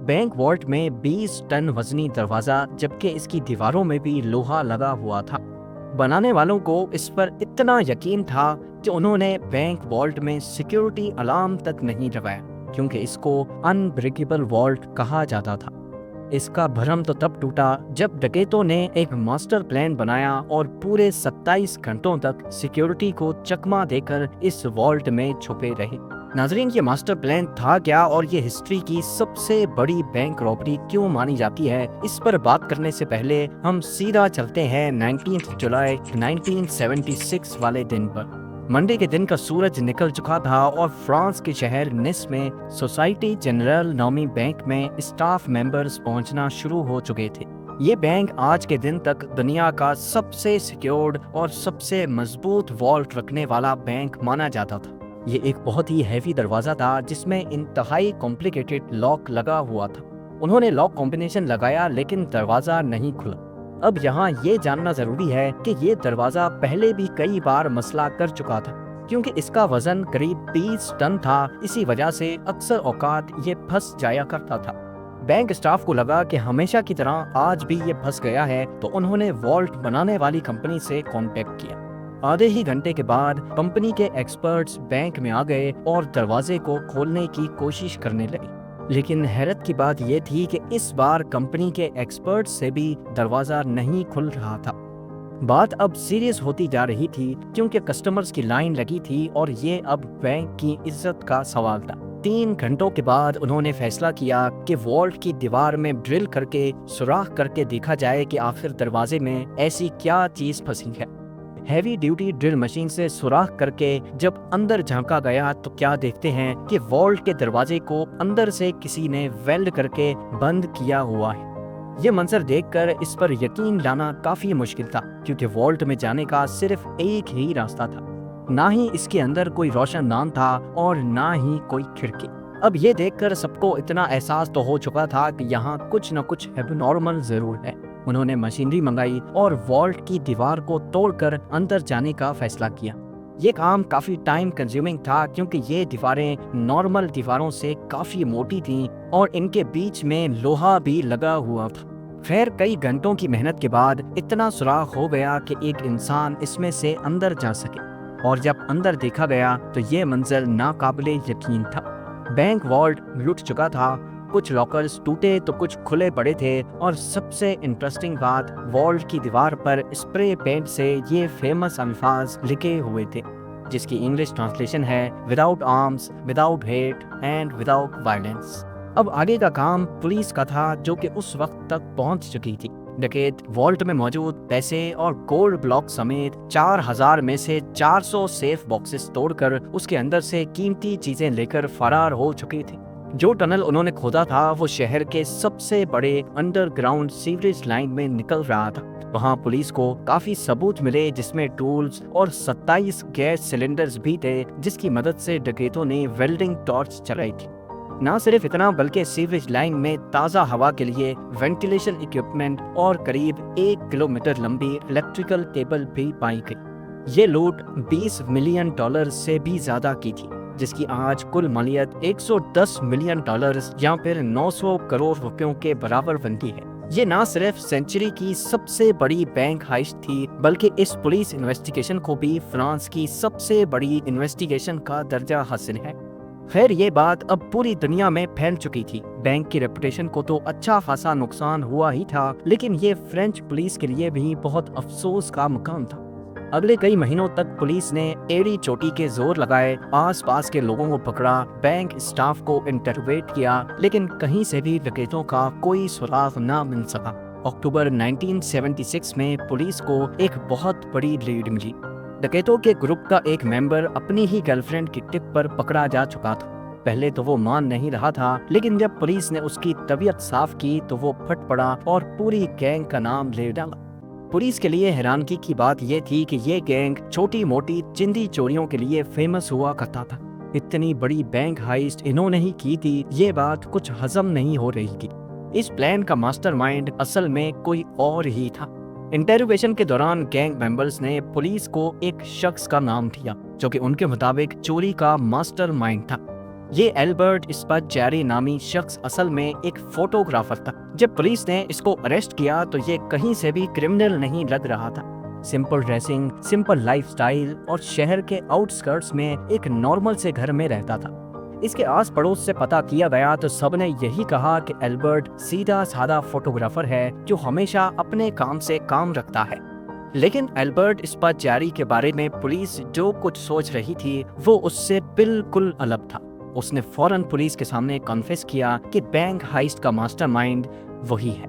Bank vault में 20 ton वजनी दरवाजा, जबकि इसकी दीवारों में भी लोहा लगा हुआ था। बनाने वालों को इस पर इतना यकीन था कि उन्होंने बैंक वॉल्ट में सिक्योरिटी अलार्म तक नहीं लगाया, क्योंकि इसको अनब्रेकेबल वॉल्ट कहा जाता था। इसका भरम तो तब टूटा जब डकैतों ने एक मास्टर प्लान बनाया और पूरे 27 घंटों तक सिक्योरिटी को चकमा देकर इस वॉल्ट में छुपे रहे। नाजरीन, ये मास्टर प्लान था क्या और ये हिस्ट्री की सबसे बड़ी बैंक रॉबरी क्यों मानी जाती है, इस पर बात करने से पहले हम सीधा चलते हैं 19 जुलाई 1976 वाले दिन पर। मंडे के दिन का सूरज निकल चुका था और फ्रांस के शहर निस में सोसाइटी जनरल नामी बैंक में स्टाफ मेंबर्स पहुंचना शुरू हो चुके थे। ये बैंक आज के दिन तक दुनिया का सबसे सिक्योर्ड और सबसे मजबूत वॉल्ट रखने वाला बैंक माना जाता था। ये एक बहुत ही हैवी दरवाजा था जिसमें इंतहाई कॉम्प्लिकेटेड लॉक लगा हुआ था। उन्होंने लॉक कॉम्बिनेशन लगाया लेकिन दरवाजा नहीं खुला। अब यहाँ ये जानना जरूरी है कि ये दरवाजा पहले भी कई बार मसला कर चुका था, क्योंकि इसका वजन करीब 30 टन था। इसी वजह से अक्सर औकात ये फंस जाया करता था। बैंक स्टाफ को लगा कि हमेशा की तरह आज भी ये फंस गया है, तो उन्होंने वॉल्ट बनाने वाली कंपनी से कांटेक्ट किया। आधे ही घंटे के बाद कंपनी के एक्सपर्ट्स बैंक में आ गए और दरवाजे को खोलने की कोशिश करने लगे। लेकिन हैरत की बात यह थी कि इस बार कंपनी के एक्सपर्ट से भी दरवाजा नहीं खुल रहा था। बात अब सीरियस होती जा रही थी, क्योंकि कस्टमर्स की लाइन लगी थी और ये अब बैंक की इज्जत का सवाल था। 3 घंटों के बाद उन्होंने फैसला किया कि वॉल्ट की दीवार में ड्रिल करके सुराख करके देखा जाए कि आखिर दरवाजे में ऐसी क्या चीज फंसी है। हैवी ड्यूटी ड्रिल मशीन से सुराख करके जब अंदर झांका गया तो क्या देखते हैं कि वॉल्ट के दरवाजे को अंदर से किसी ने वेल्ड करके बंद किया हुआ है। ये मंजर देखकर इस पर यकीन लाना काफी मुश्किल था, क्योंकि वॉल्ट में जाने का सिर्फ एक ही रास्ता था। ना ही इसके अंदर कोई रोशनदान था और ना ही कोई खिड़की। अब ये देखकर सबको इतना एहसास तो हो चुका था कि यहाँ कुछ न कुछ एबनॉर्मल जरूर है। उन्होंने मशीनरी मंगाई और वॉल्ट की दीवार को तोड़कर अंदर जाने का फैसला किया। ये काम काफी टाइम कंज्यूमिंग था, क्योंकि ये दीवारें नॉर्मल दीवारों से काफी मोटी थीं और इनके बीच में लोहा भी लगा हुआ था। खैर, कई घंटों की मेहनत के बाद इतना सुराख हो गया कि एक इंसान इसमें से अंदर जा सके, और जब अंदर देखा गया तो ये मंजर नाकाबिले यकीन था। बैंक वॉल्ट लुट चुका था। कुछ लॉकर्स टूटे तो कुछ खुले पड़े थे, और सबसे इंटरेस्टिंग बात, वॉल्ट की दीवार पर स्प्रे पेंट से ये फेमस अल्फाज लिखे हुए थे, जिसकी इंग्लिश ट्रांसलेशन है without arms, without hate and without violence. अब आगे का काम पुलिस का था, जो कि उस वक्त तक पहुंच चुकी थी। डकैत वॉल्ट में मौजूद पैसे और गोल्ड ब्लॉक समेत 4000 में से 400 सेफ बॉक्सेस तोड़कर उसके अंदर से कीमती चीजें लेकर फरार हो चुके थे। जो टनल उन्होंने खोदा था वो शहर के सबसे बड़े अंडरग्राउंड सीवरेज लाइन में निकल रहा था। वहाँ पुलिस को काफी सबूत मिले, जिसमें टूल्स और 27 गैस सिलेंडर्स भी थे, जिसकी मदद से डकैतों ने वेल्डिंग टॉर्च चलाई थी। न सिर्फ इतना, बल्कि सीवरेज लाइन में ताज़ा हवा के लिए वेंटिलेशन इक्विपमेंट और करीब 1 किलोमीटर लंबी इलेक्ट्रिकल केबल भी पाई गई। ये लूट $20 मिलियन से भी ज्यादा की थी, जिसकी आज कुल मालियत $110 मिलियन या फिर 900 करोड़ रुपयों के बराबर बनती है। ये ना सिर्फ सेंचुरी की सबसे बड़ी बैंक हाइस्ट थी, बल्कि इस पुलिस इन्वेस्टिगेशन को भी फ्रांस की सबसे बड़ी इन्वेस्टिगेशन का दर्जा हासिल है। खैर, ये बात अब पूरी दुनिया में फैल चुकी थी। बैंक की रेपुटेशन को तो अच्छा खासा नुकसान हुआ ही था, लेकिन ये फ्रेंच पुलिस के लिए भी बहुत अफसोस का मुकाम था। अगले कई महीनों तक पुलिस ने एड़ी चोटी के जोर लगाए, आसपास के लोगों को पकड़ा, बैंक स्टाफ को इंटरोगेट किया, लेकिन कहीं से भी डकैतों का कोई सुराग न मिल सका। अक्टूबर 1976 में पुलिस को एक बहुत बड़ी लीड मिली। डकैतों के ग्रुप का एक मेंबर अपनी ही गर्लफ्रेंड की टिप पर पकड़ा जा चुका था। पहले तो वो मान नहीं रहा था, लेकिन जब पुलिस ने उसकी तबीयत साफ की तो वो फट पड़ा और पूरी गैंग का नाम ले डाला। पुलिस के लिए हैरानगी की बात यह थी कि ये गैंग छोटी मोटी चिंदी चोरियों के लिए फेमस हुआ करता था। इतनी बड़ी बैंक हाइस्ट इन्होंने ही की थी, ये बात कुछ हजम नहीं हो रही थी। इस प्लान का मास्टरमाइंड असल में कोई और ही था। इंटेरोगेशन के दौरान गैंग मेंबर्स ने पुलिस को एक शख्स का नाम दिया, जो कि उनके मुताबिक चोरी का मास्टरमाइंड था। ये एल्बर्ट स्पाटज़ारी नामी शख्स असल में एक फोटोग्राफर था। जब पुलिस ने इसको अरेस्ट किया तो ये कहीं से भी क्रिमिनल नहीं लग रहा था। सिंपल ड्रेसिंग, सिंपल लाइफस्टाइल और शहर के आउटस्कर्ट्स में एक नॉर्मल से घर में रहता था। इसके आस पड़ोस से पता किया गया तो सबने यही कहा कि एल्बर्ट सीधा साधा फोटोग्राफर है जो हमेशा अपने काम से काम रखता है। लेकिन एल्बर्ट स्पाटज़ारी के बारे में पुलिस जो कुछ सोच रही थी वो उससे बिल्कुल अलग था। उसने फौरन पुलिस के सामने कन्फेस किया कि बैंक हाइस्ट का मास्टरमाइंड वही है।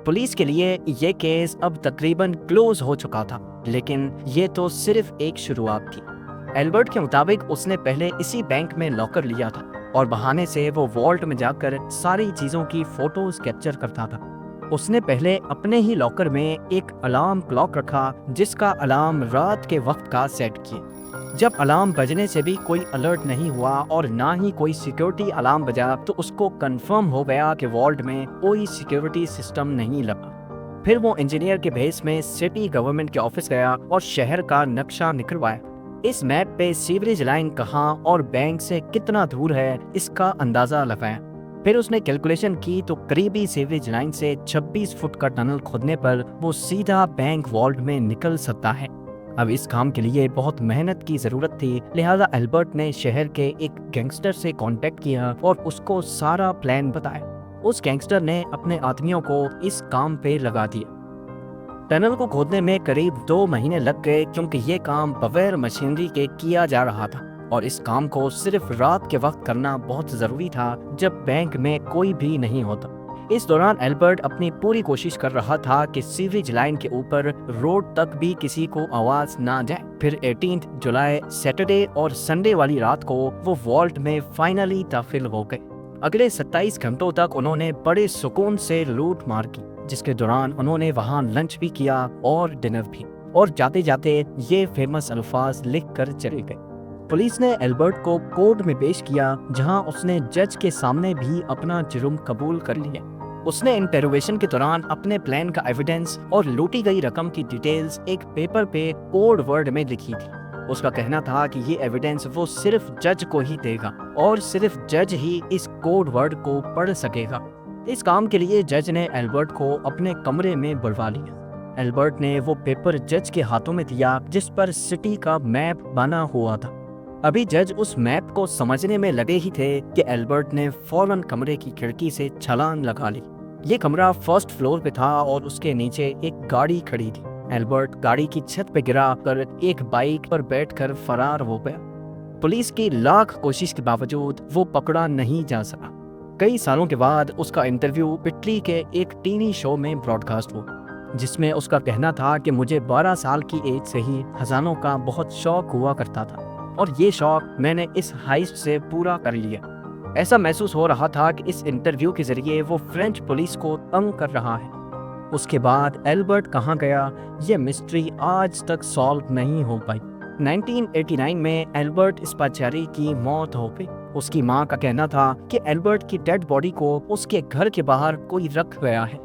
पुलिस के लिए ये केस अब तकरीबन क्लोज हो चुका था, लेकिन ये तो सिर्फ एक शुरुआत थी। एल्बर्ट के मुताबिक उसने पहले इसी बैंक में लॉकर लिया था और बहाने से वो वॉल्ट में जाकर सारी चीजों की फोटोज कैप्चर करता था। उसने पहले अपने ही लॉकर में एक अलार्म क्लॉक रखा जिसका अलार्म रात के वक्त का सेट किए। जब अलार्म बजने से भी कोई अलर्ट नहीं हुआ और ना ही कोई सिक्योरिटी अलार्म बजा तो उसको कंफर्म हो गया कि वॉल्ट में कोई सिक्योरिटी सिस्टम नहीं लगा। फिर वो इंजीनियर के भेस में सिटी गवर्नमेंट के ऑफिस गया और शहर का नक्शा निकलवाया। इस मैप पे सीवरेज लाइन कहाँ और बैंक से कितना दूर है इसका अंदाजा लगाया। फिर उसने कैलकुलेशन की तो करीबी सीवरेज लाइन से 26 फुट का टनल खोदने पर वो सीधा बैंक वॉल्ट में निकल सकता है। अब इस काम के लिए बहुत मेहनत की जरूरत थी, लिहाजा एल्बर्ट ने शहर के एक गैंगस्टर से कांटेक्ट किया और उसको सारा प्लान बताया। उस गैंगस्टर ने अपने आदमियों को इस काम पे लगा दिया। टनल को खोदने में करीब 2 महीने लग गए क्योंकि ये काम बगैर मशीनरी के किया जा रहा था और इस काम को सिर्फ रात के वक्त करना बहुत जरूरी था जब बैंक में कोई भी नहीं होता। इस दौरान एल्बर्ट अपनी पूरी कोशिश कर रहा था कि सीवरेज लाइन के ऊपर रोड तक भी किसी को आवाज ना जाए। फिर 18 जुलाई सैटरडे और संडे वाली रात को वो वॉल्ट में फाइनली दाखिल हो गए। अगले 27 घंटों तक उन्होंने बड़े सुकून से लूट मार की, जिसके दौरान उन्होंने वहाँ लंच भी किया और डिनर भी, और जाते जाते ये फेमस अल्फाज लिख कर चले गए। पुलिस ने एल्बर्ट को कोर्ट में पेश किया जहां उसने जज के सामने भी अपना जुर्म कबूल कर लिया। उसने इंटरोगेशन के दौरान अपने प्लान का एविडेंस और लूटी गई रकम की डिटेल्स एक पेपर पे कोड वर्ड में लिखी थी। उसका कहना था कि ये एविडेंस वो सिर्फ जज को ही देगा और सिर्फ जज ही इस कोड वर्ड को पढ़ सकेगा। इस काम के लिए जज ने एल्बर्ट को अपने कमरे में बुलवा लिया। एल्बर्ट ने वो पेपर जज के हाथों में दिया जिस पर सिटी का मैप बना हुआ था। अभी जज उस मैप को समझने में लगे ही थे कि एल्बर्ट ने फौरन कमरे की खिड़की से छलांग लगा ली। ये कमरा फर्स्ट फ्लोर पे था और उसके नीचे एक गाड़ी खड़ी थी। एल्बर्ट गाड़ी की छत पे गिरा कर एक बाइक पर बैठकर फरार हो गया। पुलिस की लाख कोशिश के बावजूद वो पकड़ा नहीं जा सका। कई सालों के बाद उसका इंटरव्यू इटली के एक टीवी शो में ब्रॉडकास्ट हुआ, जिसमें उसका कहना था कि मुझे 12 साल की एज से ही खजानों का बहुत शौक हुआ करता था और ये शौक मैंने इस हाइस्ट से पूरा कर लिया। ऐसा महसूस हो रहा था कि इस इंटरव्यू के जरिए वो फ्रेंच पुलिस को तंग कर रहा है। उसके बाद एल्बर्ट कहाँ गया, ये मिस्ट्री आज तक सॉल्व नहीं हो पाई। 1989 में एल्बर्ट स्पाटज़ारी की मौत हो गई। उसकी माँ का कहना था कि एल्बर्ट की डेड बॉडी को उसके घर के बाहर कोई रख गया है।